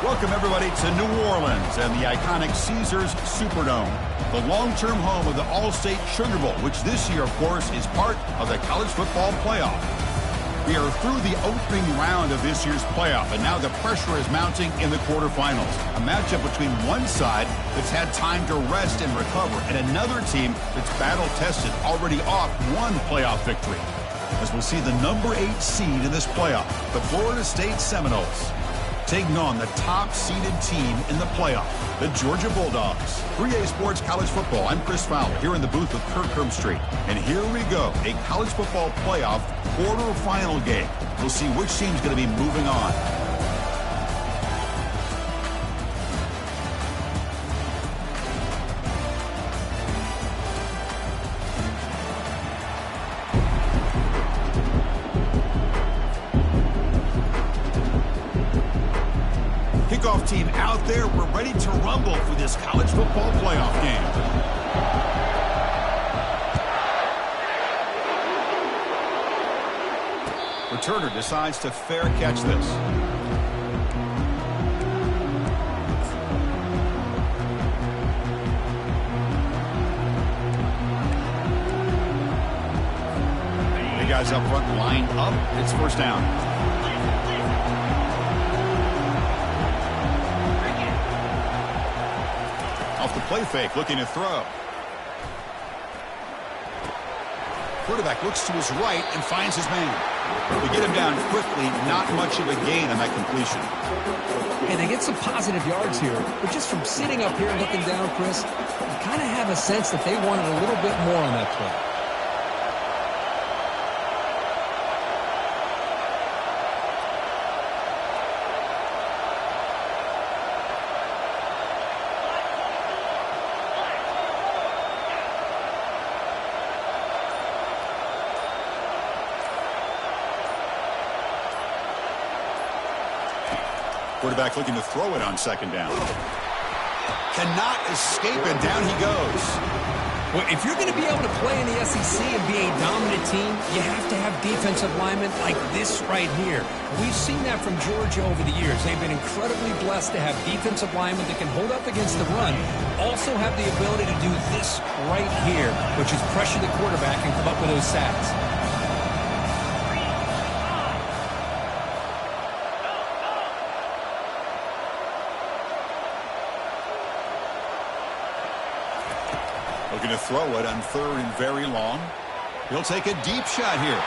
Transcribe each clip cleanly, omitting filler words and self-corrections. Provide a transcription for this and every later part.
Welcome, everybody, to New Orleans and the iconic Caesars Superdome, the long-term home of the All-State Sugar Bowl, which this year, of course, is part of the college football playoff. We are through the opening round of this year's playoff, and now the pressure is mounting in the quarterfinals. A matchup between one side that's had time to rest and recover, and another team that's battle-tested, already off one playoff victory. As we'll see the number 8 seed in this playoff, the Florida State Seminoles, taking on the top-seeded team in the playoff, the Georgia Bulldogs. 3A Sports College Football, I'm Chris Fowler, here in the booth with Kirk Herbstreit. And here we go, a college football playoff quarterfinal game. We'll see which team's going to be moving on. Kickoff team out there. We're ready to rumble for this college football playoff game. returner decides to fair catch this. The guys up front lined up. It's first down. Off the play fake, looking to throw. Quarterback looks to his right and finds his man. They get him down quickly, not much of a gain on that completion. Hey, they get some positive yards here, but just from sitting up here and looking down, Chris, you kind of have a sense that they wanted a little bit more on that play. Quarterback looking to throw it on second down. Cannot escape, and down he goes. Well, if you're going to be able to play in the SEC and be a dominant team, you have to have defensive linemen like this right here. We've seen that from Georgia over the years. They've been incredibly blessed to have defensive linemen that can hold up against the run, also have the ability to do this right here, which is pressure the quarterback and come up with those sacks. Looking to throw it on third and very long. He'll take a deep shot here.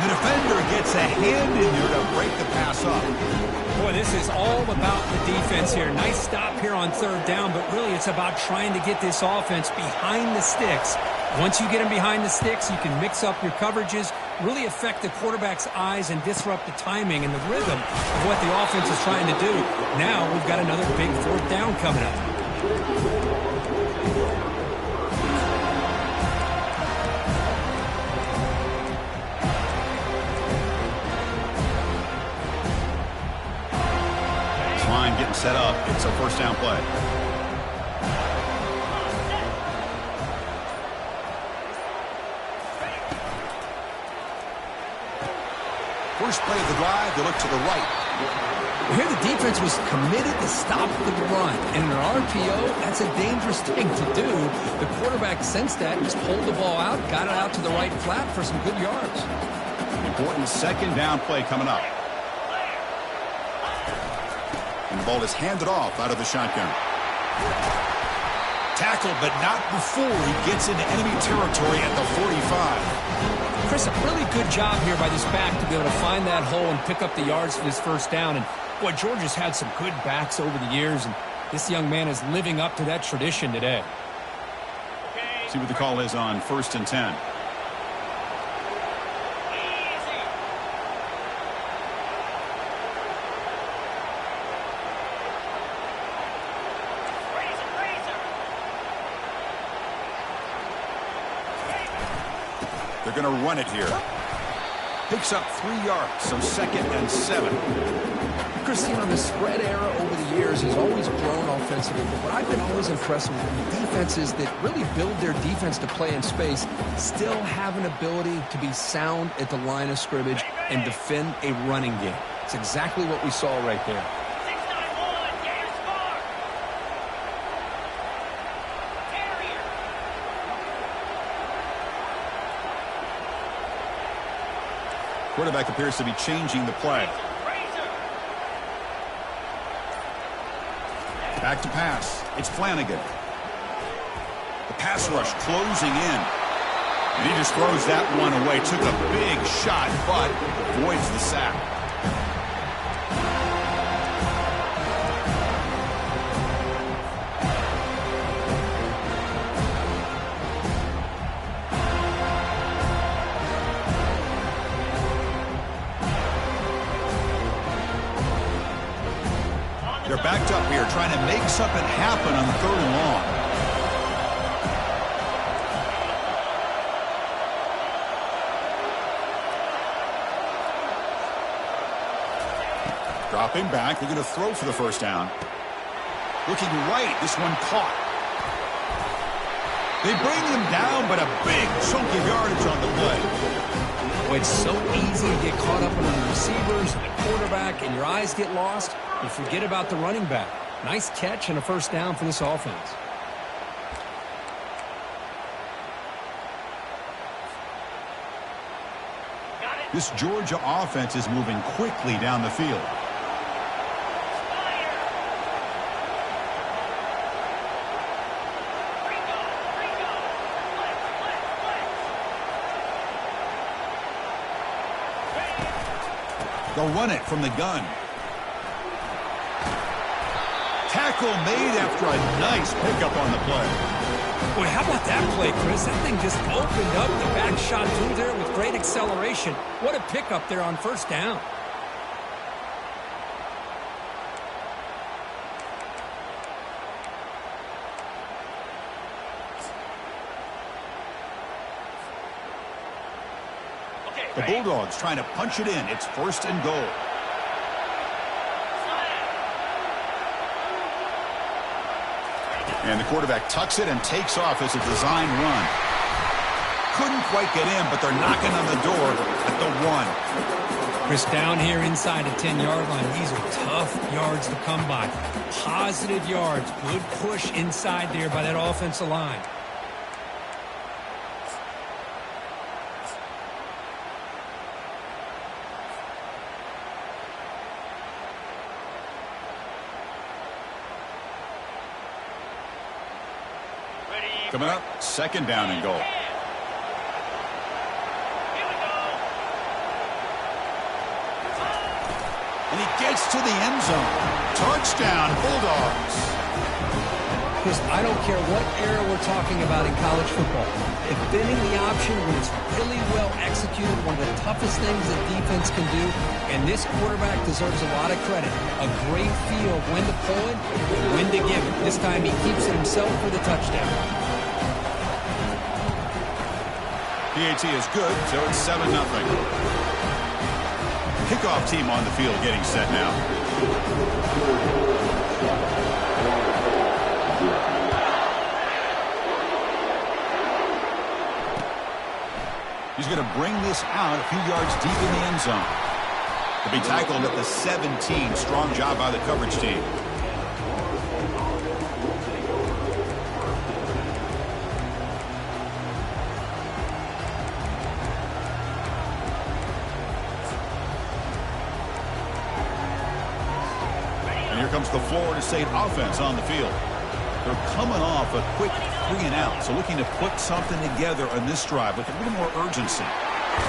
The defender gets a hand in there to break the pass up. Boy, this is all about the defense here. Nice stop here on third down, but really it's about trying to get this offense behind the sticks. Once you get them behind the sticks, you can mix up your coverages, really affect the quarterback's eyes and disrupt the timing and the rhythm of what the offense is trying to do. Now we've got another big fourth down coming up. Getting set up. It's a first down play. First play of the drive, they look to the right. Here the defense was committed to stop the run. And in an RPO, that's a dangerous thing to do. The quarterback sensed that, just pulled the ball out, got it out to the right flat for some good yards. Important second down play coming up. And the ball is handed off out of the shotgun. Tackled, but not before he gets into enemy territory at the 45. Chris, a really good job here by this back to be able to find that hole and pick up the yards for this first down. And, boy, Georgia's had some good backs over the years, and this young man is living up to that tradition today. See what the call is on 1st and 10. They're going to run it here. Picks up 3 yards, so 2nd and 7. Chris, you know, the spread era over the years has always grown offensively, but what I've been always impressed with defenses that really build their defense to play in space still have an ability to be sound at the line of scrimmage and defend a running game. It's exactly what we saw right there. Quarterback appears to be changing the play. Back to pass. It's Flanagan. The pass rush closing in. And he just throws that one away. Took a big shot, but avoids the sack. They're backed up here, trying to make something happen on 3rd and long. Dropping back, they're going to throw for the first down. Looking right, this one caught. They bring him down, but a big chunk of yardage on the play. Well, it's so easy to get caught up on the receivers and the quarterback, and your eyes get lost. You forget about the running back. Nice catch and a first down for this offense. This Georgia offense is moving quickly down the field. They'll run it from the gun. Tackle made after a nice pickup on the play. Boy, how about that play, Chris? That thing just opened up. The back shot through there with great acceleration. What a pickup there on first down. The Bulldogs trying to punch it in. It's first and goal. And the quarterback tucks it and takes off as a design run. Couldn't quite get in, but they're knocking on the door at the 1. Chris, down here inside the 10-yard line, these are tough yards to come by. Positive yards. Good push inside there by that offensive line. Coming up, second down and goal. And he gets to the end zone. Touchdown, Bulldogs. Chris, I don't care what era we're talking about in college football. Defending the option when it's really well executed, one of the toughest things that defense can do, and this quarterback deserves a lot of credit. A great feel of when to pull it, when to give it. This time he keeps it himself for the touchdown. PAT is good, so it's 7-0. Kickoff team on the field getting set now. He's going to bring this out a few yards deep in the end zone. To be tackled at the 17. Strong job by the coverage team. Here comes the Florida State offense on the field. They're coming off a quick 3-and-out, so looking to put something together on this drive with a little more urgency.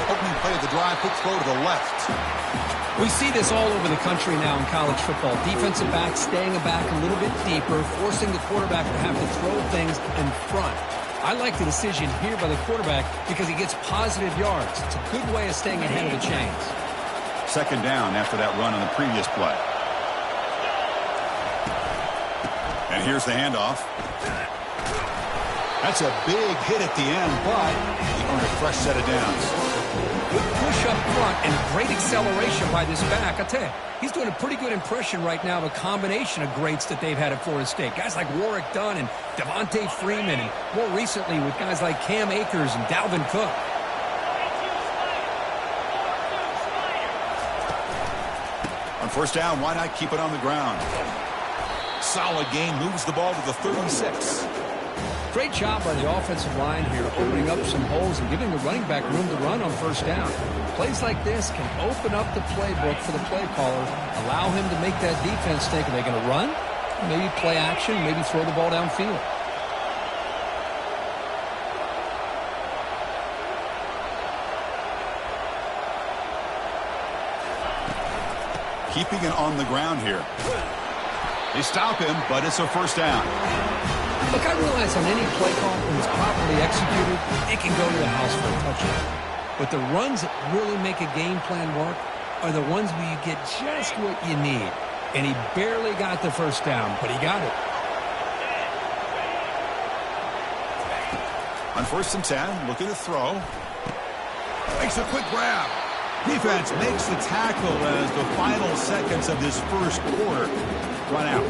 Opening play of the drive, quick throw to the left. We see this all over the country now in college football. Defensive backs staying back a little bit deeper, forcing the quarterback to have to throw things in front. I like the decision here by the quarterback because he gets positive yards. It's a good way of staying ahead of the chains. Second down after that run on the previous play. And here's the handoff. That's a big hit at the end, but he earned a fresh set of downs. Good push up front and great acceleration by this back. I tell you, he's doing a pretty good impression right now of a combination of greats that they've had at Florida State. Guys like Warwick Dunn and Devontae Freeman, and more recently with guys like Cam Akers and Dalvin Cook. On first down, why not keep it on the ground? Solid gain, moves the ball to the 36. Great job by the offensive line here, opening up some holes and giving the running back room to run on first down. Plays like this can open up the playbook for the play caller, allow him to make that defense think, are they going to run? Maybe play action, maybe throw the ball downfield. Keeping it on the ground here. They stop him, but it's a first down. Look, I realize on any play call, when it's properly executed, it can go to the house for a touchdown. But the runs that really make a game plan work are the ones where you get just what you need. And he barely got the first down, but he got it. On first and 10, looking to throw. Makes a quick grab. Defense makes the tackle as the final seconds of this first quarter run out.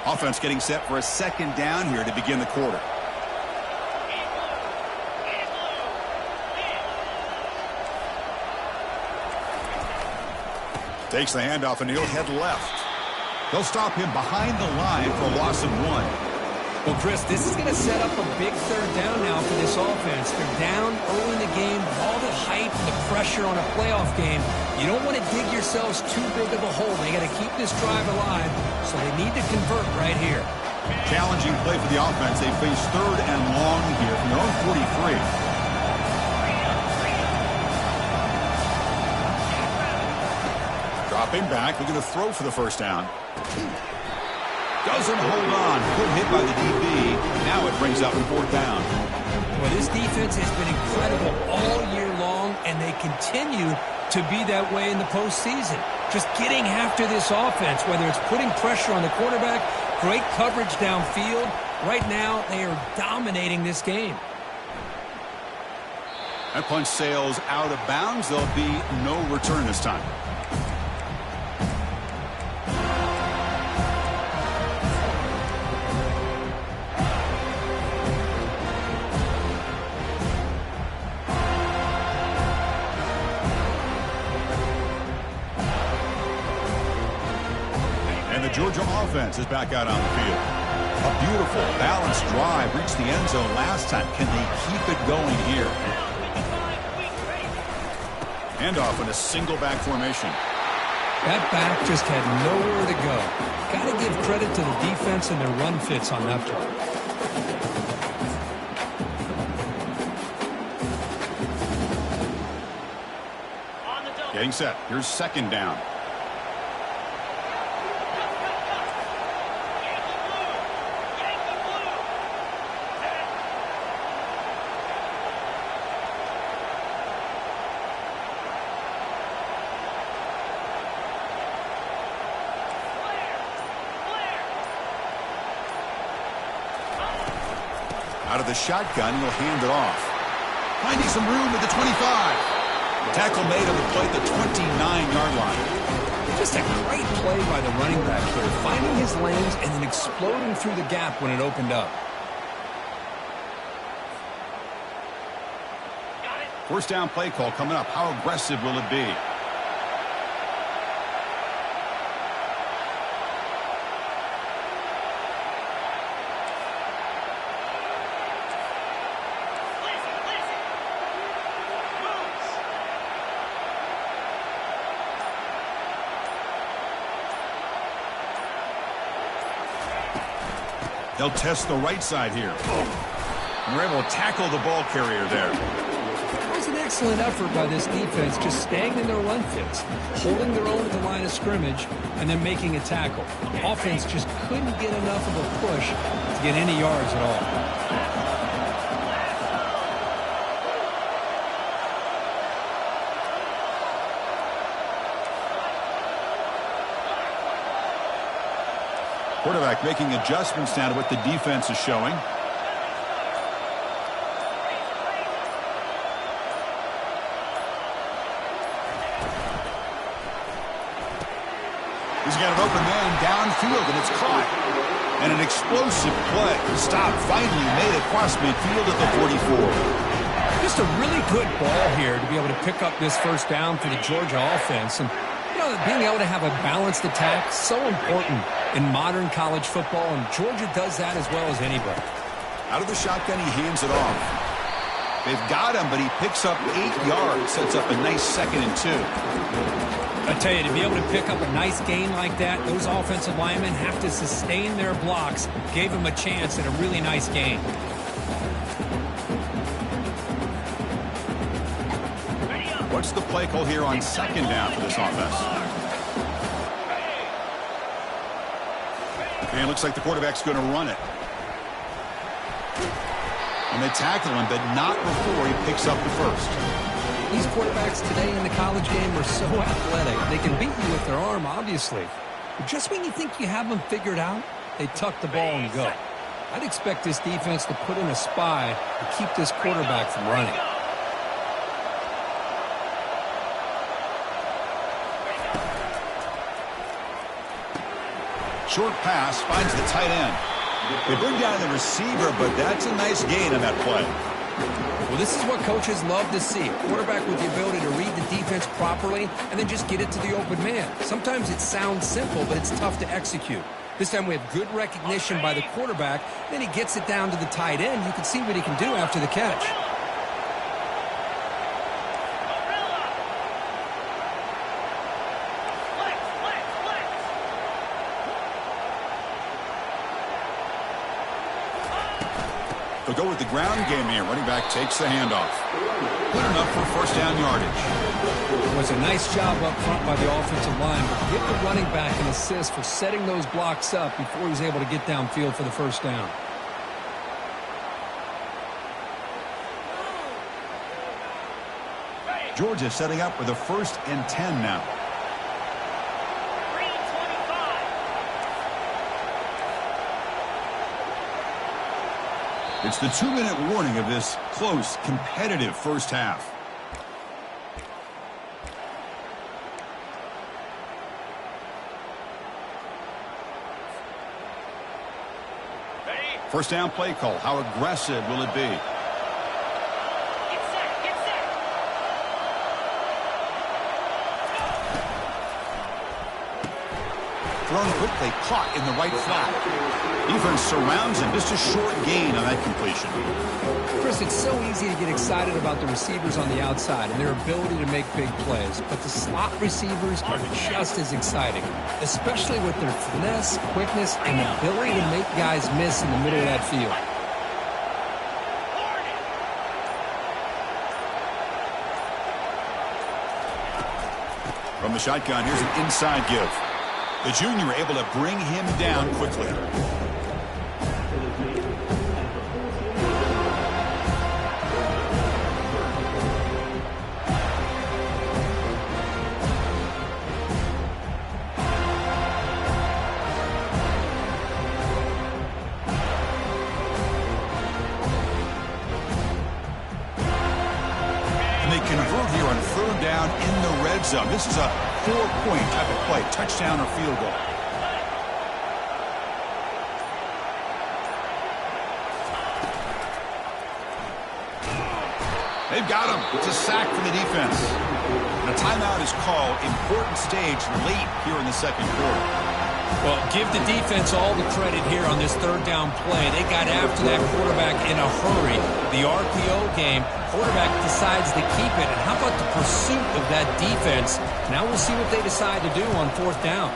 Offense getting set for a second down here to begin the quarter. Takes the handoff and he'll head left. They'll stop him behind the line for a loss of 1. Well, Chris, this is going to set up a big third down now for this offense. They're down early in the game with all the hype and the pressure on a playoff game. You don't want to dig yourselves too big of a hole. They got to keep this drive alive, so they need to convert right here. Challenging play for the offense. They face 3rd and long here from their own 43. Dropping back, looking to throw for the first down. Doesn't hold on. Good hit by the DB. Now it brings up 4th down. Well, this defense has been incredible all year long, and they continue to be that way in the postseason. Just getting after this offense, whether it's putting pressure on the quarterback, great coverage downfield. Right now, they are dominating this game. That punch sails out of bounds. There'll be no return this time. Georgia offense is back out on the field. A beautiful, balanced drive reached the end zone last time. Can they keep it going here? Handoff in a single back formation. That back just had nowhere to go. Got to give credit to the defense and their run fits on that play. Getting set. Here's 2nd down. Out of the shotgun, he'll hand it off. Finding some room at the 25. Tackle made on the play at the 29-yard line. Just a great play by the running back here, finding his lanes and then exploding through the gap when it opened up. First down play call coming up. How aggressive will it be? They'll test the right side here. And we're able to tackle the ball carrier there. It was an excellent effort by this defense, just staying in their run fits, holding their own at the line of scrimmage, and then making a tackle. Offense just couldn't get enough of a push to get any yards at all. Quarterback making adjustments now to what the defense is showing. He's got an open man downfield, and it's caught. And an explosive play. Stop finally made across midfield at the 44. Just a really good ball here to be able to pick up this first down for the Georgia offense. And being able to have a balanced attack, so important in modern college football, and Georgia does that as well as anybody. Out of the shotgun, he hands it off. They've got him, but he picks up 8 yards, sets up a nice 2nd and 2. I tell you, to be able to pick up a nice gain like that, those offensive linemen have to sustain their blocks. Gave him a chance at a really nice gain. What's the play call here on 2nd down for this offense? And it looks like the quarterback's going to run it. And they tackle him, but not before he picks up the first. These quarterbacks today in the college game are so athletic. They can beat you with their arm, obviously. But just when you think you have them figured out, they tuck the ball and go. I'd expect this defense to put in a spy to keep this quarterback from running. Short pass finds the tight end. They bring down the receiver, but that's a nice gain on that play. Well, this is what coaches love to see. A quarterback with the ability to read the defense properly and then just get it to the open man. Sometimes it sounds simple, but it's tough to execute. This time we have good recognition by the quarterback. Then he gets it down to the tight end. You can see what he can do after the catch. They'll go with the ground game here. Running back takes the handoff. Good enough for first down yardage. It was a nice job up front by the offensive line, but give the running back an assist for setting those blocks up before he's able to get downfield for the first down. Georgia setting up with a 1st and 10 now. It's the 2-minute warning of this close, competitive first half. First down play call. How aggressive will it be? Get set, get set. Thrown quickly, caught in the right flat. Defense surrounds him. Just a short gain on that completion. Chris, it's so easy to get excited about the receivers on the outside and their ability to make big plays, but the slot receivers are just as exciting, especially with their finesse, quickness, and ability to make guys miss in the middle of that field. From the shotgun, here's an inside give. The junior able to bring him down quickly. And they convert here on 3rd down in the red zone. This is a 4-point type of play, touchdown or field goal. They've got him. It's a sack for the defense. And a timeout is called. Important stage late here in the second quarter. Well, give the defense all the credit here on this 3rd down play. They got after that quarterback in a hurry. The RPO game, quarterback decides to keep it. And how about the pursuit of that defense? Now we'll see what they decide to do on 4th down.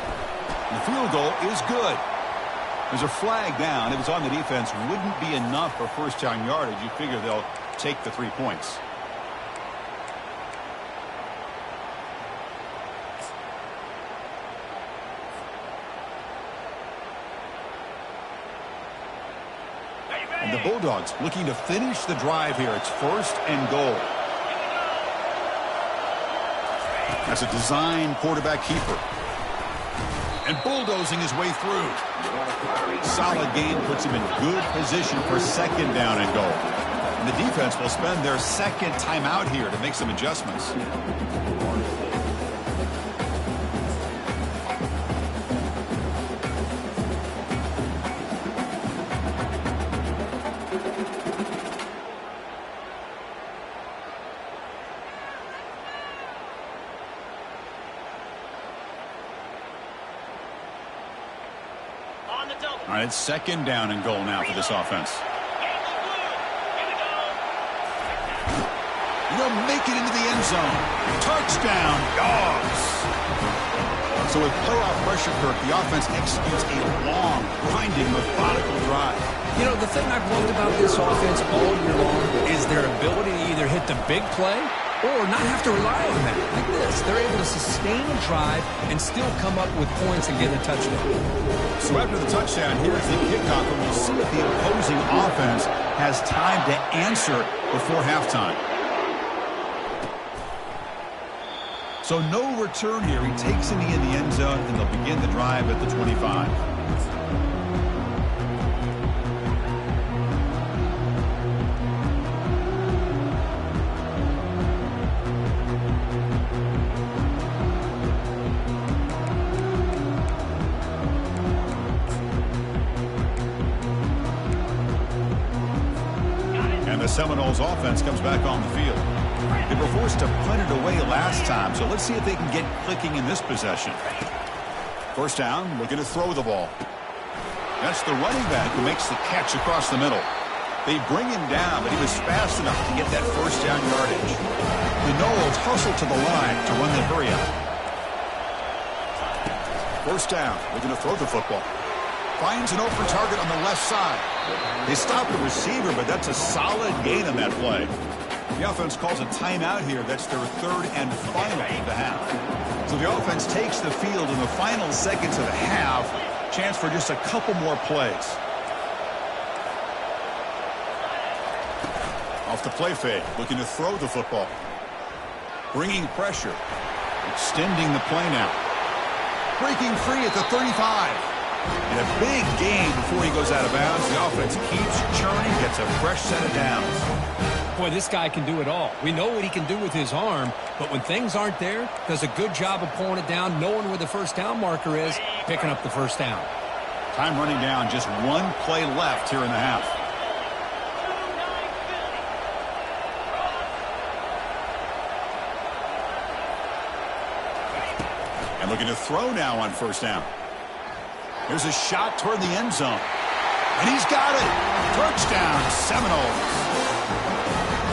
The field goal is good. There's a flag down. If it's on the defense, wouldn't be enough for first down yardage. You figure they'll take the 3 points. And the Bulldogs looking to finish the drive here. It's 1st and goal. That's a design quarterback keeper. And bulldozing his way through. Solid game puts him in good position for 2nd down and goal. And the defense will spend their 2nd timeout here to make some adjustments. All right, it's 2nd down and goal now for this offense. They'll make it into the end zone. Touchdown, Dogs. So with playoff pressure, Kirk, the offense executes a long, grinding, methodical drive. You know, the thing I've loved about this offense all year long is their ability to either hit the big play or not have to rely on that. Like this, they're able to sustain a drive and still come up with points and get a touchdown. So after the touchdown, here's the kickoff, and we'll see if the opposing offense has time to answer before halftime. So no return here. He takes it in the end zone, and they'll begin the drive at the 25. Seminoles offense comes back on the field. They were forced to punt it away last time, so let's see if they can get clicking in this possession. First down, looking to throw the ball. That's the running back who makes the catch across the middle. They bring him down, but he was fast enough to get that first down yardage. The Noles hustle to the line to run the hurry up. First down, looking to throw the football. Finds an open target on the left side. They stop the receiver, but that's a solid gain on that play. The offense calls a timeout here. That's their third and final of the half. So the offense takes the field in the final seconds of the half. Chance for just a couple more plays. Off the play fake, looking to throw the football. Bringing pressure. Extending the play now. Breaking free at the 35. And a big gain before he goes out of bounds. The offense keeps churning, gets a fresh set of downs. Boy, this guy can do it all. We know what he can do with his arm, but when things aren't there, does a good job of pulling it down, knowing where the first down marker is, picking up the first down. Time running down, just one play left here in the half. And looking to throw now on first down. There's a shot toward the end zone. And he's got it. Touchdown, Seminoles.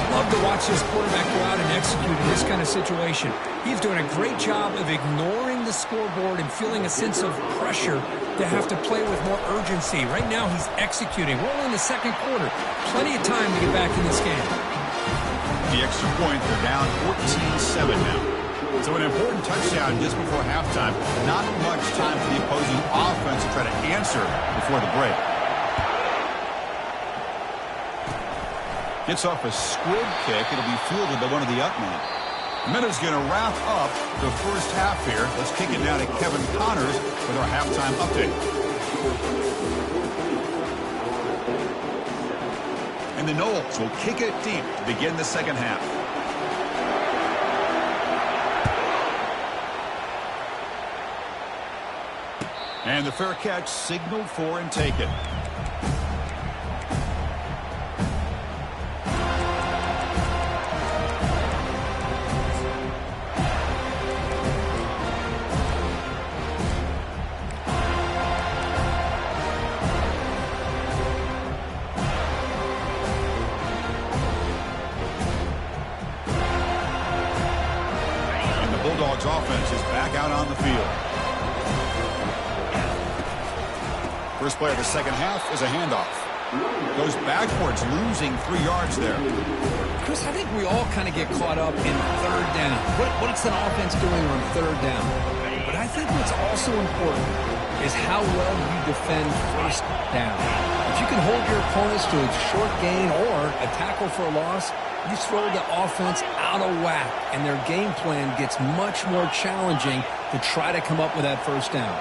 Love to watch this quarterback go out and execute in this kind of situation. He's doing a great job of ignoring the scoreboard and feeling a sense of pressure to have to play with more urgency. Right now he's executing. We're only in the second quarter. Plenty of time to get back in this game. The extra point, they're down 14-7 now. So an important touchdown just before halftime. Not much time for the opposing offense to try to answer before the break. Gets off a squib kick. It'll be fielded by one of the up men. Minuta's going to wrap up the first half here. Let's kick it now to Kevin Connors with our halftime update. And the Noles will kick it deep to begin the second half. And the fair catch signaled for and taken. And the Bulldogs offense is back out on the field. First play of the second half is a handoff. Goes backwards, losing 3 yards there. Chris, I think we all kind of get caught up in third down. What's an offense doing on third down? But I think what's also important is how well you defend first down. If you can hold your opponents to a short gain or a tackle for a loss, you throw the offense out of whack, and their game plan gets much more challenging to try to come up with that first down.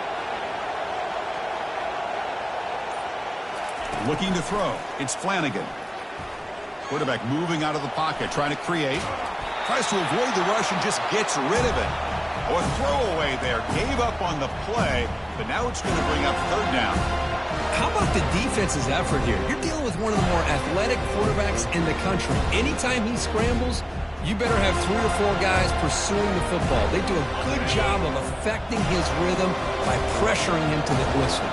Looking to throw. It's Flanagan. Quarterback moving out of the pocket, trying to create. Tries to avoid the rush and just gets rid of it. Oh, a throwaway there. Gave up on the play, but now it's going to bring up third down. How about the defense's effort here? You're dealing with one of the more athletic quarterbacks in the country. Anytime he scrambles, you better have 3 or 4 guys pursuing the football. They do a good job of affecting his rhythm by pressuring him to the whistle.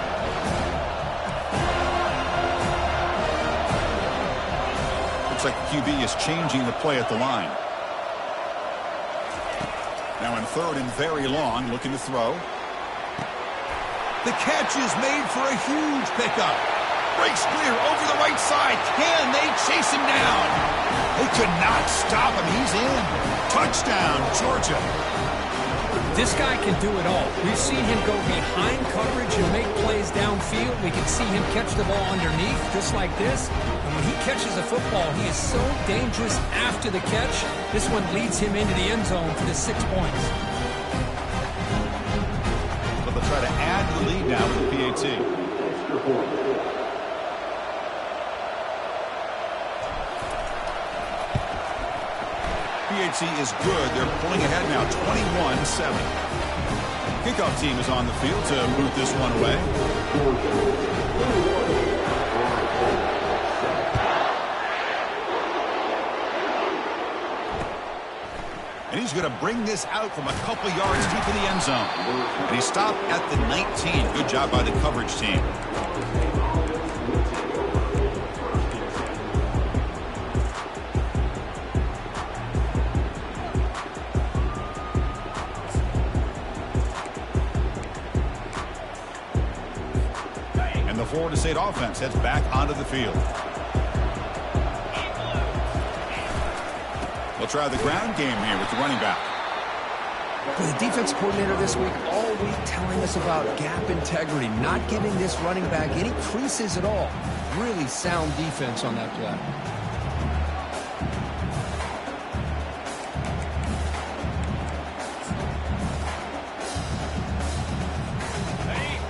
Looks like the QB is changing the play at the line. Now in third and very long, looking to throw. The catch is made for a huge pickup. Breaks clear over the right side. Can they chase him down? They could not stop him. He's in. Touchdown, Georgia. This guy can do it all. We've seen him go behind coverage and make plays downfield. We can see him catch the ball underneath, just like this. And when he catches a football, he is so dangerous after the catch. This one leads him into the end zone for the 6 points. But they'll try to add to the lead now with the PAT. PAT is good. They're pulling ahead now, 21-7. Kickoff team is on the field to move this one away. who's going to bring this out from a couple yards deep in the end zone. And he stopped at the 19. Good job by the coverage team. And the Florida State offense heads back onto the field. They'll try the ground game here with the running back. For the defense coordinator this week, all week telling us about gap integrity, not giving this running back any creases at all. Really sound defense on that play.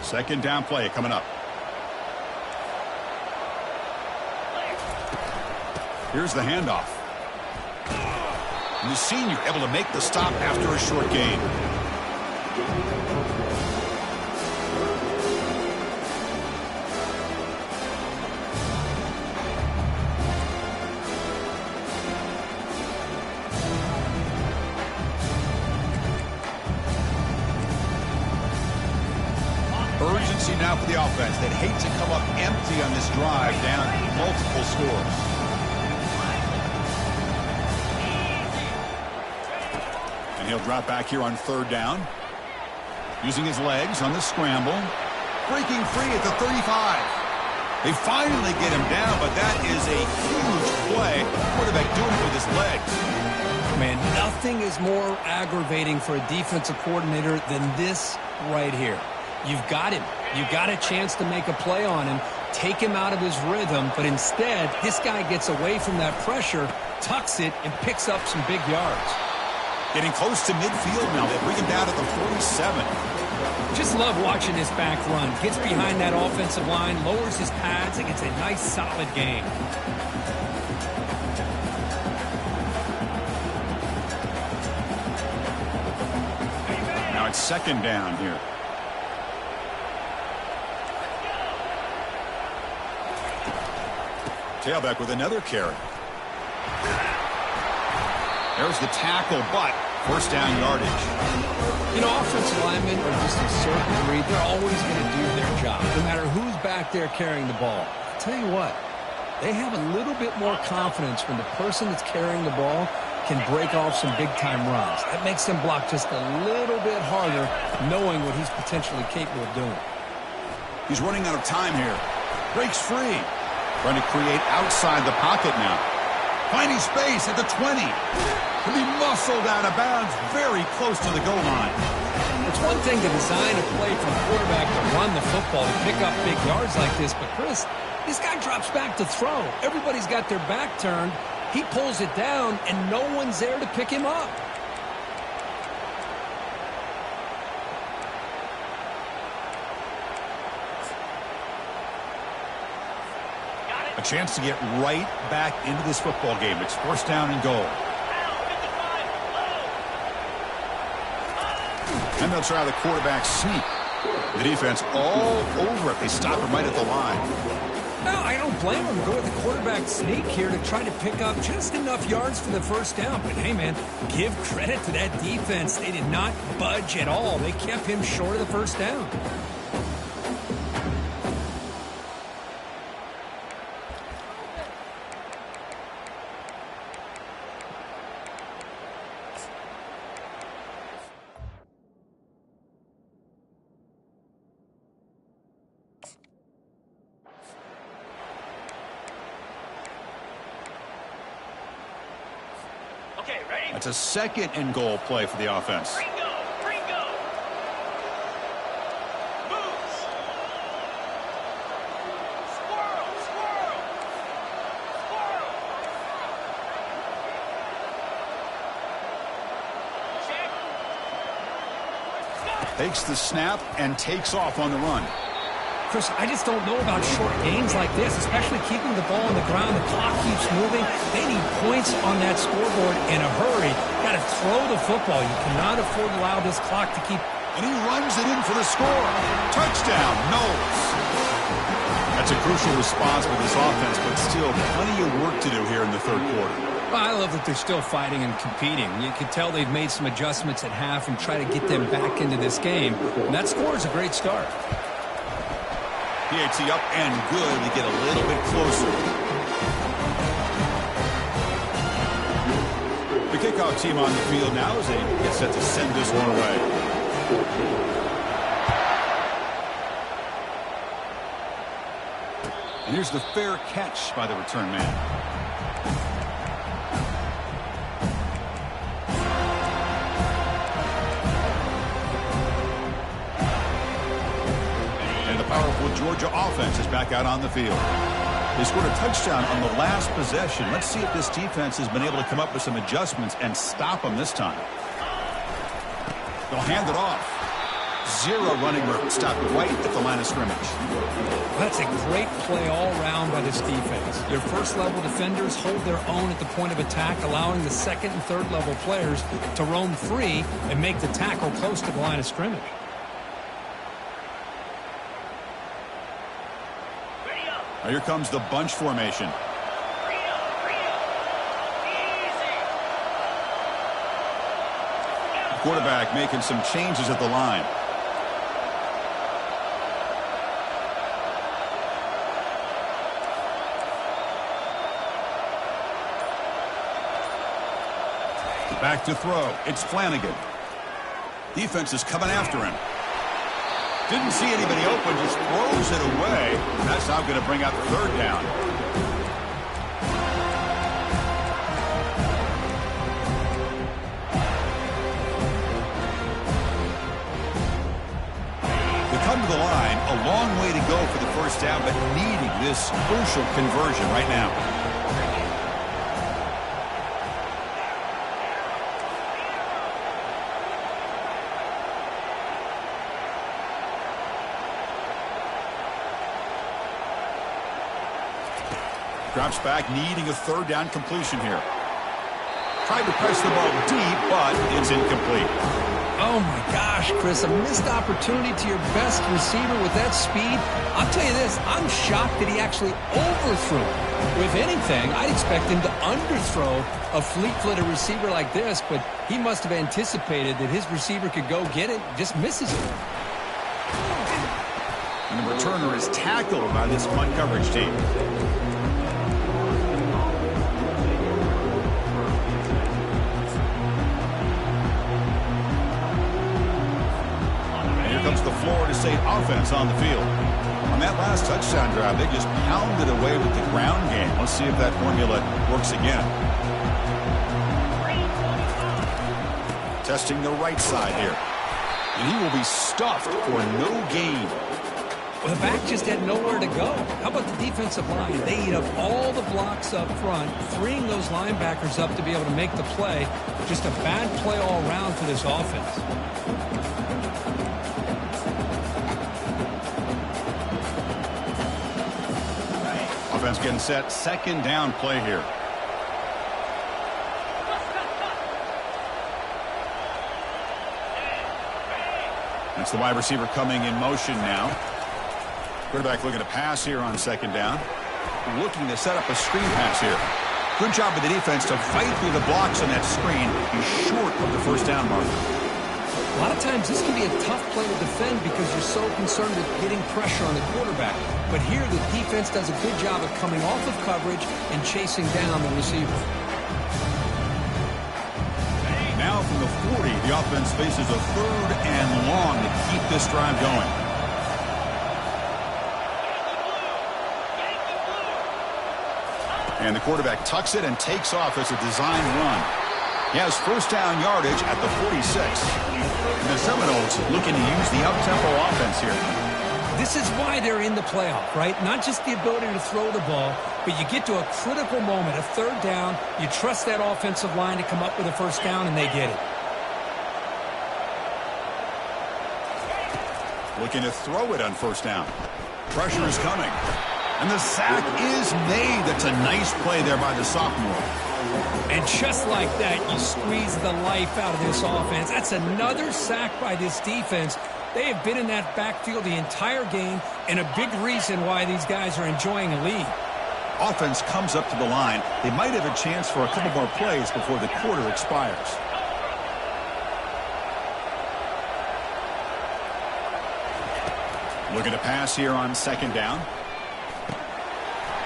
Second down play coming up. Here's the handoff. And the senior able to make the stop after a short gain. Urgency now for the offense. They'd hate to come up empty on this drive, down multiple scores. He'll drop back here on third down. Using his legs on the scramble. Breaking free at the 35. They finally get him down, but that is a huge play. Quarterback doing it with his legs. Man, nothing is more aggravating for a defensive coordinator than this right here. You've got him. You've got a chance to make a play on him, take him out of his rhythm, but instead, this guy gets away from that pressure, tucks it, and picks up some big yards. Getting close to midfield now. They bring him down to the 47. Just love watching this back run. Gets behind that offensive line, lowers his pads, and gets a nice, solid gain. Now it's second down here. Tailback with another carry. There's the tackle, but first down yardage. You know, offensive linemen are just a certain breed. They're always going to do their job, no matter who's back there carrying the ball. I'll tell you what, they have a little bit more confidence when the person that's carrying the ball can break off some big-time runs. That makes them block just a little bit harder, knowing what he's potentially capable of doing. He's running out of time here. Breaks free. Trying to create outside the pocket now. Finding space at the 20. Can be muscled out of bounds very close to the goal line. It's one thing to design a play for a quarterback to run the football, to pick up big yards like this, but Chris, this guy drops back to throw. Everybody's got their back turned. He pulls it down, and no one's there to pick him up. A chance to get right back into this football game. It's first down and goal. And they'll try the quarterback sneak. The defense all over it. They stop him right at the line. No, I don't blame him. Go with the quarterback sneak here to try to pick up just enough yards for the first down. But, hey, man, give credit to that defense. They did not budge at all. They kept him short of the first down. Okay, ready? That's a second and goal play for the offense. Ringo! Ringo! Moves! Squirrel! Squirrel! Squirrel! Check! Go! Takes the snap and takes off on the run. Chris, I just don't know about short gains like this, especially keeping the ball on the ground. The clock keeps moving. They need points on that scoreboard in a hurry. Got to throw the football. You cannot afford to allow this clock to keep. And he runs it in for the score. Touchdown, Knowles. That's a crucial response for this offense, but still plenty of work to do here in the third quarter. Well, I love that they're still fighting and competing. You can tell they've made some adjustments at half and try to get them back into this game. And that score is a great start. PAT up and good to get a little bit closer. The kickoff team on the field now as they get set to send this one away. And here's the fair catch by the return man. Powerful Georgia offense is back out on the field. They scored a touchdown on the last possession. Let's see if this defense has been able to come up with some adjustments and stop them this time. They'll hand it off. Zero running room. Stopped right at the line of scrimmage. That's a great play all around by this defense. Your first-level defenders hold their own at the point of attack, allowing the second and third-level players to roam free and make the tackle close to the line of scrimmage. Now here comes the bunch formation. The quarterback making some changes at the line. Back to throw. It's Flanagan. Defense is coming after him. Didn't see anybody open, just throws it away. That's now going to bring up third down. They come to the line, a long way to go for the first down, but needing this crucial conversion right now. Drops back, needing a third down completion here. Tried to press the ball deep, but it's incomplete. Oh, my gosh, Chris, a missed opportunity to your best receiver with that speed. I'll tell you this, I'm shocked that he actually overthrew it. If anything, I'd expect him to underthrow a fleet-footed receiver like this, but he must have anticipated that his receiver could go get it, just misses it. And the returner is tackled by this punt coverage team. Comes the Florida State offense on the field. On that last touchdown drive, they just pounded away with the ground game. Let's see if that formula works again. Testing the right side here. And he will be stuffed for no gain. Well, the back just had nowhere to go. How about the defensive line? They eat up all the blocks up front, freeing those linebackers up to be able to make the play. Just a bad play all around for this offense. Offense getting set. Second down play here. That's the wide receiver coming in motion now. Quarterback looking to pass here on second down. Looking to set up a screen pass here. Good job of the defense to fight through the blocks on that screen. He's short of the first down marker. A lot of times this can be a tough play to defend because you're so concerned with getting pressure on the quarterback. But here the defense does a good job of coming off of coverage and chasing down the receiver. Now from the 40, the offense faces a third and long to keep this drive going. And the quarterback tucks it and takes off as a design run. He has first down yardage at the 46. And the Seminoles looking to use the up-tempo offense here. This is why they're in the playoff, right? Not just the ability to throw the ball, but you get to a critical moment, a third down, you trust that offensive line to come up with a first down, and they get it. Looking to throw it on first down. Pressure is coming. And the sack is made. That's a nice play there by the sophomore. And just like that, you squeeze the life out of this offense. That's another sack by this defense. They have been in that backfield the entire game, and a big reason why these guys are enjoying a lead. Offense comes up to the line. They might have a chance for a couple more plays before the quarter expires. Looking to pass here on second down.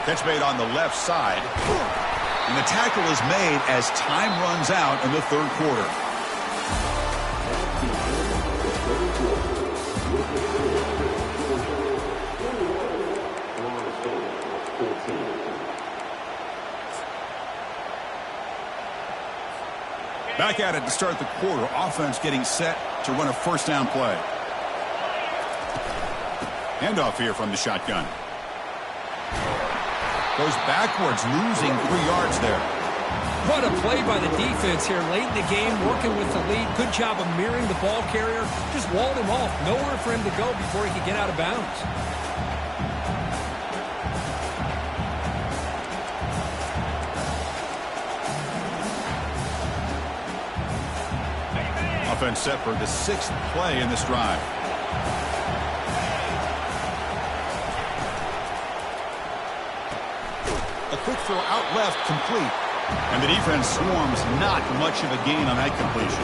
Catch made on the left side. And the tackle is made as time runs out in the third quarter. Back at it to start the quarter. Offense getting set to run a first down play. Handoff here from the shotgun. Goes backwards, losing 3 yards there. What a play by the defense here late in the game, working with the lead. Good job of mirroring the ball carrier. Just walled him off. Nowhere for him to go before he could get out of bounds. Offense set for the 6th play in this drive. A quick throw out left, complete. And the defense swarms, not much of a gain on that completion.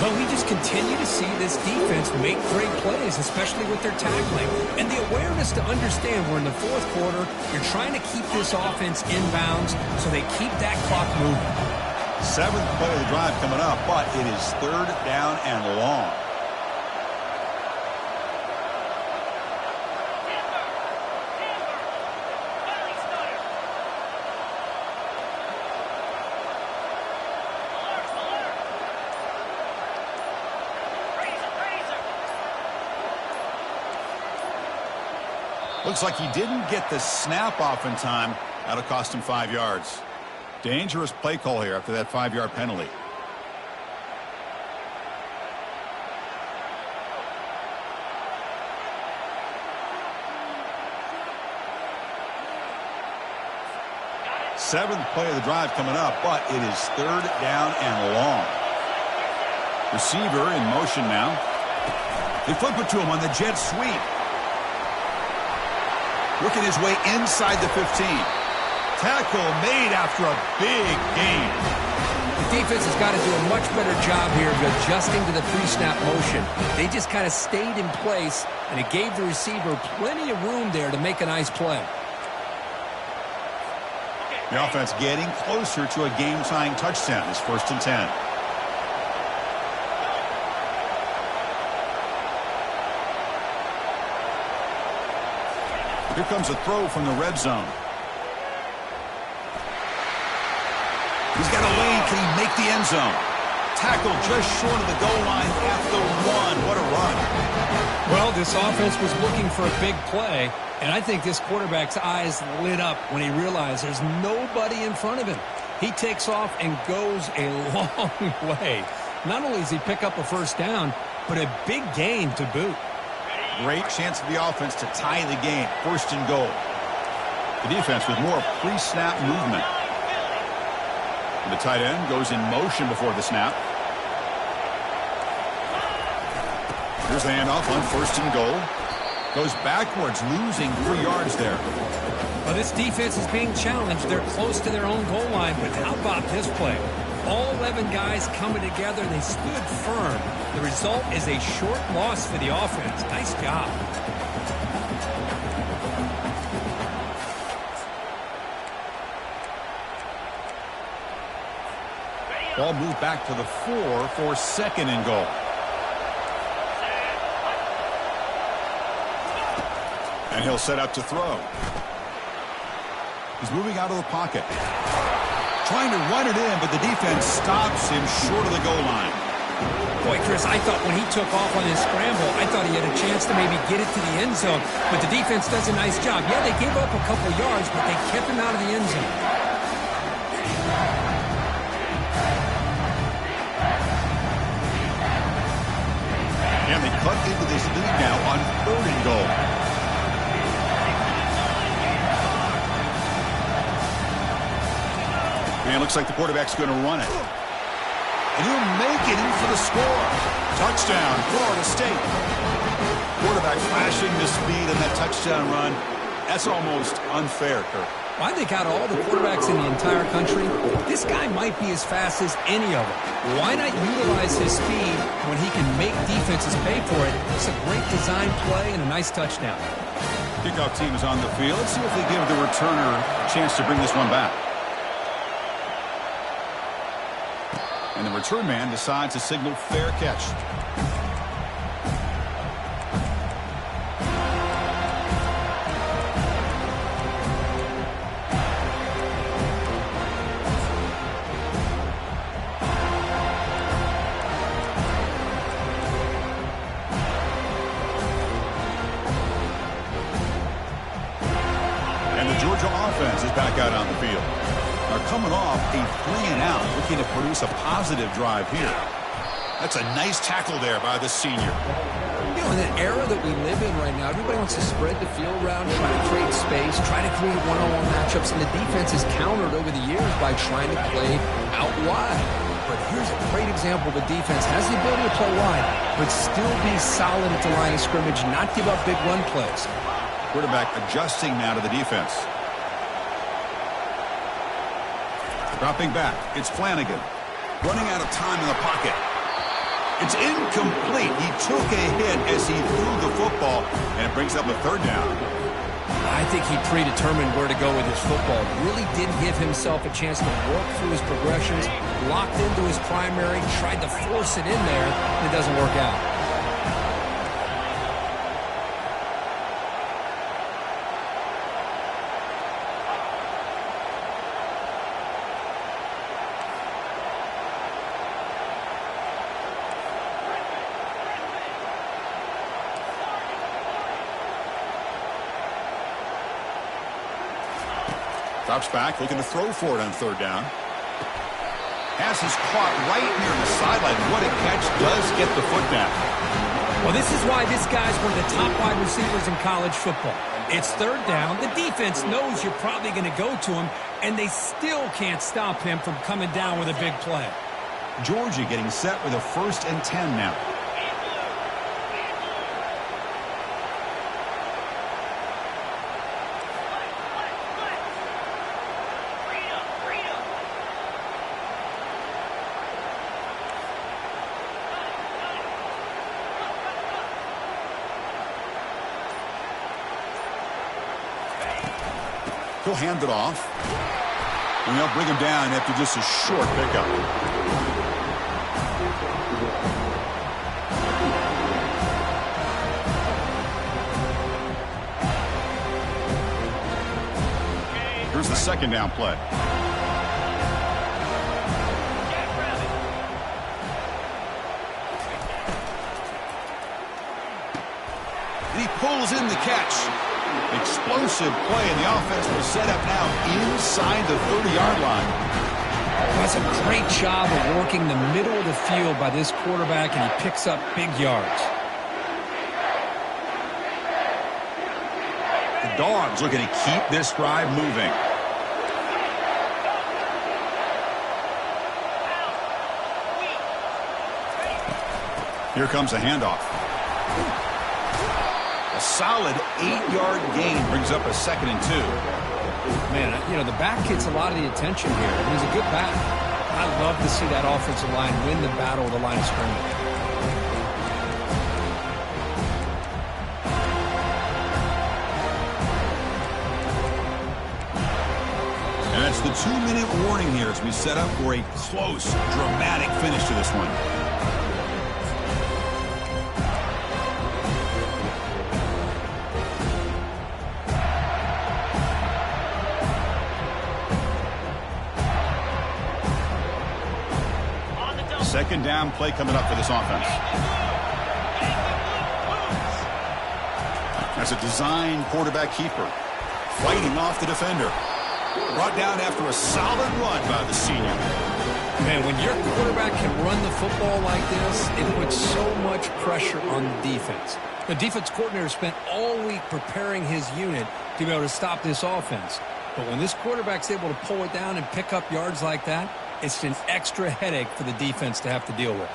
Well, we just continue to see this defense make great plays, especially with their tackling. And the awareness to understand we're in the 4th quarter, you're trying to keep this offense in bounds so they keep that clock moving. 7th play of the drive coming up, but it is 3rd down and long. Looks like he didn't get the snap off in time. That'll cost him 5 yards. Dangerous play call here after that 5-yard penalty. Seventh play of the drive coming up, but it is 3rd down and long. Receiver in motion now. They flip it to him on the jet sweep. Working his way inside the 15. Tackle made after a big gain. The defense has got to do a much better job here of adjusting to the pre-snap motion. They just kind of stayed in place, and it gave the receiver plenty of room there to make a nice play. The offense getting closer to a game-tying touchdown. It's 1st and 10. Here comes a throw from the red zone. He's got a lane. Can he make the end zone? Tackle just short of the goal line at the 1. What a run. Well, this offense was looking for a big play, and I think this quarterback's eyes lit up when he realized there's nobody in front of him. He takes off and goes a long way. Not only does he pick up a first down, but a big gain to boot. Great chance for the offense to tie the game. 1st and goal. The defense with more pre-snap movement. And the tight end goes in motion before the snap. Here's the handoff on 1st and goal. Goes backwards, losing 3 yards there. Well, this defense is being challenged. They're close to their own goal line, but how about this play? All 11 guys coming together. They stood firm. The result is a short loss for the offense. Nice job. Ball moved back to the 4 for 2nd and goal. And he'll set up to throw. He's moving out of the pocket. Trying to run it in, but the defense stops him short of the goal line. Boy, Chris, I thought when he took off on his scramble, I thought he had a chance to maybe get it to the end zone. But the defense does a nice job. Yeah, they gave up a couple yards, but they kept him out of the end zone. And they cut into this lead now on 3rd and goal. And it looks like the quarterback's going to run it. And he'll make it in for the score. Touchdown, Florida State. Quarterback flashing the speed in that touchdown run. That's almost unfair, Kirk. Well, I think out of all the quarterbacks in the entire country, this guy might be as fast as any of them. Why not utilize his speed when he can make defenses pay for it? It's a great design play and a nice touchdown. Kickoff team is on the field. Let's see if they give the returner a chance to bring this one back. And the return man decides to signal fair catch. And the Georgia offense is back out on the field. Coming off a 3-and-out, looking to produce a positive drive here. That's a nice tackle there by the senior. You know, in the era that we live in right now, everybody wants to spread the field around, try to create space, try to create one-on-one matchups, and the defense has countered over the years by trying to play out wide. But here's a great example. The defense has the ability to play wide, but still be solid at the line of scrimmage, not give up big run plays. Quarterback adjusting now to the defense. Dropping back, it's Flanagan. Running out of time in the pocket. It's incomplete. He took a hit as he threw the football, and it brings up a third down. I think he predetermined where to go with his football. Really didn't give himself a chance to work through his progressions. Locked into his primary, tried to force it in there, and it doesn't work out. Drops back, looking to throw for it on third down. Pass is caught right near the sideline. What a catch, does get the foot down. Well, this is why this guy's one of the top wide receivers in college football. It's third down. The defense knows you're probably going to go to him, and they still can't stop him from coming down with a big play. Georgia getting set with a 1st and 10 now. He'll hand it off. And they'll bring him down after just a short pickup. Here's the second down play. And he pulls in the catch. Explosive play, and the offense will set up now inside the 30-yard line. That's a great job of working the middle of the field by this quarterback, and he picks up big yards. The Dogs looking to keep this drive moving. Here comes a handoff. A solid 8-yard gain brings up a 2nd and 2. Man, you know, the back gets a lot of the attention here. He's a good back. I love to see that offensive line win the battle of the line of scrimmage. And that's the 2-minute warning here as we set up for a close, dramatic finish to this one. Second down play coming up for this offense. That's a design quarterback keeper. Fighting off the defender. Brought down after a solid run by the senior. Man, when your quarterback can run the football like this, it puts so much pressure on the defense. The defense coordinator spent all week preparing his unit to be able to stop this offense. But when this quarterback's able to pull it down and pick up yards like that, it's an extra headache for the defense to have to deal with.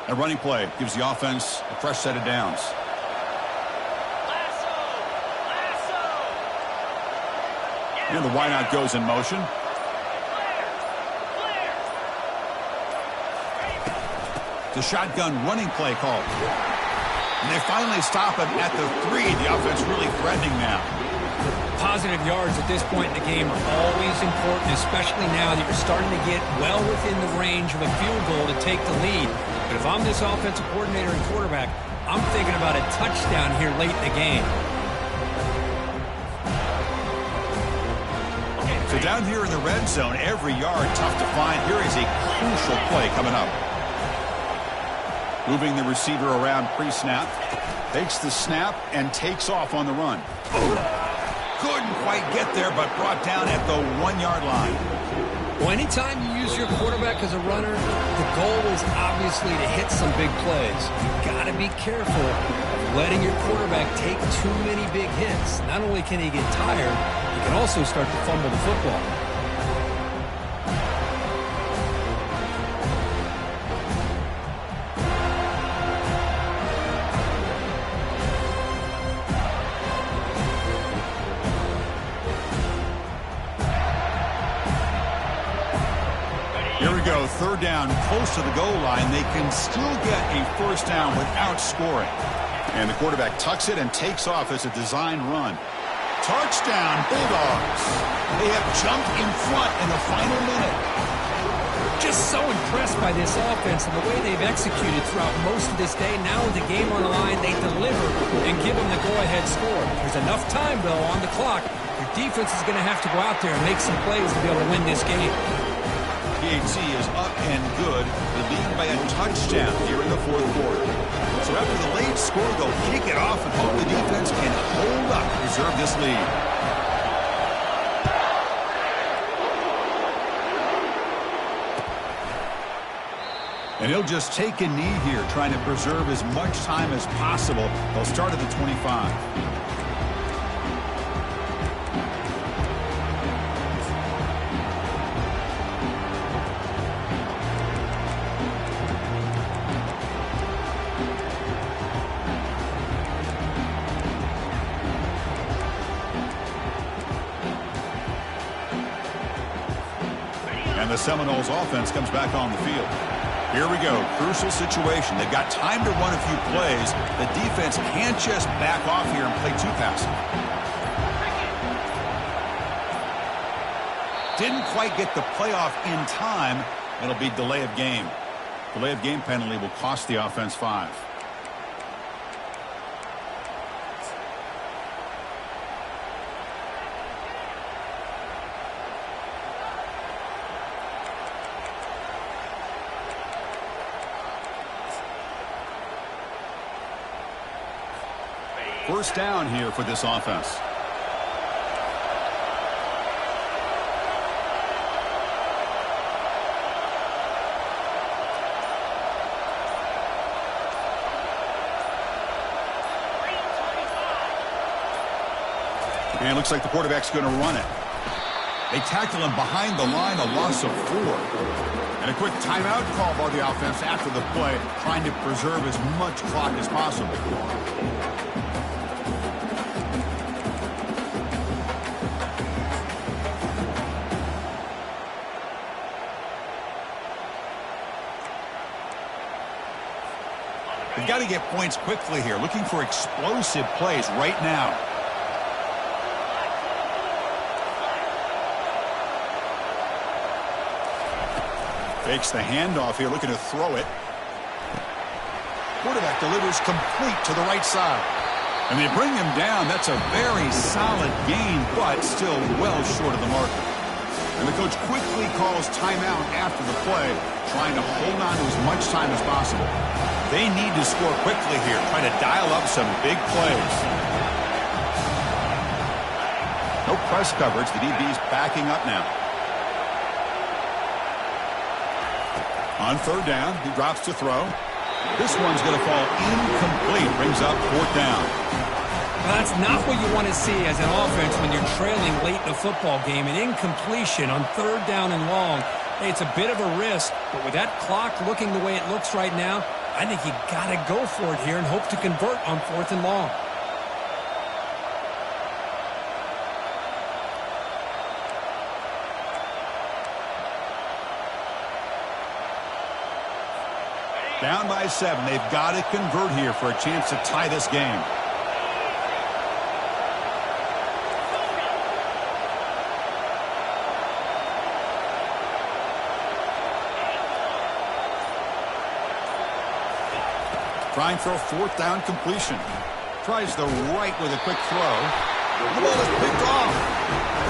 A running play gives the offense a fresh set of downs. Lasso! Lasso! And the wideout goes in motion. Clear! The shotgun running play called. And they finally stop him at the 3. The offense really threatening now. Positive yards at this point in the game are always important, especially now that you're starting to get well within the range of a field goal to take the lead. But if I'm this offensive coordinator and quarterback, I'm thinking about a touchdown here late in the game. So down here in the red zone, every yard tough to find. Here is a crucial play coming up. Moving the receiver around pre-snap. Takes the snap and takes off on the run. Couldn't quite get there, but brought down at the 1-yard line. Well, anytime you use your quarterback as a runner, the goal is obviously to hit some big plays. You've got to be careful of letting your quarterback take too many big hits. Not only can he get tired, he can also start to fumble the football. Here we go, third down, close to the goal line. They can still get a first down without scoring. And the quarterback tucks it and takes off as a design run. Touchdown, Bulldogs. They have jumped in front in the final minute. Just so impressed by this offense and the way they've executed throughout most of this day. Now with the game on the line, they deliver and give them the go-ahead score. There's enough time, though, on the clock. Your defense is going to have to go out there and make some plays to be able to win this game. PHC is up and good. They lead by a touchdown here in the fourth quarter. So after the late score, they'll kick it off and hope the defense can hold up to preserve this lead. And he'll just take a knee here, trying to preserve as much time as possible. They'll start at the 25. And the Seminoles offense comes back on the field. Here we go, crucial situation. They've got time to run a few plays. The defense can't just back off here and play too passive. Didn't quite get the playoff in time. It'll be delay of game. Delay of game penalty will cost the offense 5. First down here for this offense. And it looks like the quarterback's going to run it. They tackle him behind the line, a loss of 4. And a quick timeout call by the offense after the play, trying to preserve as much clock as possible. They've got to get points quickly here, looking for explosive plays right now. Fakes the handoff here, looking to throw it. Quarterback delivers complete to the right side. And they bring him down. That's a very solid gain, but still well short of the marker. And the coach quickly calls timeout after the play, trying to hold on to as much time as possible. They need to score quickly here, trying to dial up some big plays. No press coverage. The DB's backing up now. On third down, he drops to throw. This one's going to fall incomplete. Brings up fourth down. Well, that's not what you want to see as an offense when you're trailing late in the football game. An incompletion on third down and long. Hey, it's a bit of a risk, but with that clock looking the way it looks right now, I think you got to go for it here and hope to convert on 4th and long. Down by 7. They've got to convert here for a chance to tie this game. Trying for a 4th down completion. Tries the right with a quick throw. The ball is picked off.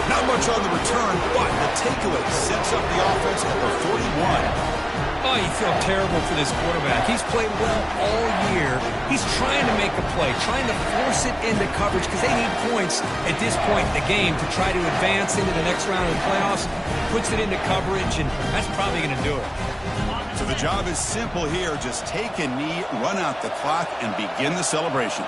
Not much on the return, but the takeaway sets up the offense at the 41. Oh, you feel terrible for this quarterback. He's played well all year. He's trying to make a play, trying to force it into coverage because they need points at this point in the game to try to advance into the next round of the playoffs. Puts it into coverage, and that's probably going to do it. So the job is simple here. Just take a knee, run out the clock, and begin the celebration.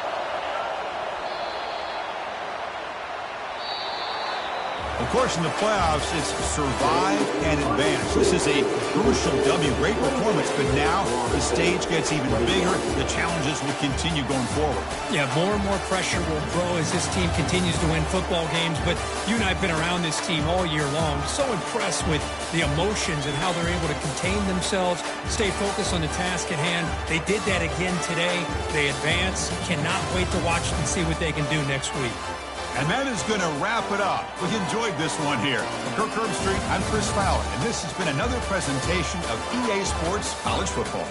Of course, in the playoffs, it's survive and advance. This is a crucial W. Great performance, but now the stage gets even bigger. The challenges will continue going forward. Yeah, more and more pressure will grow as this team continues to win football games. But you and I have been around this team all year long. So impressed with the emotions and how they're able to contain themselves, stay focused on the task at hand. They did that again today. They advance. Cannot wait to watch and see what they can do next week. And that is going to wrap it up. We enjoyed this one here. From Kirk Herbstreit, I'm Chris Fowler, and this has been another presentation of EA Sports College Football.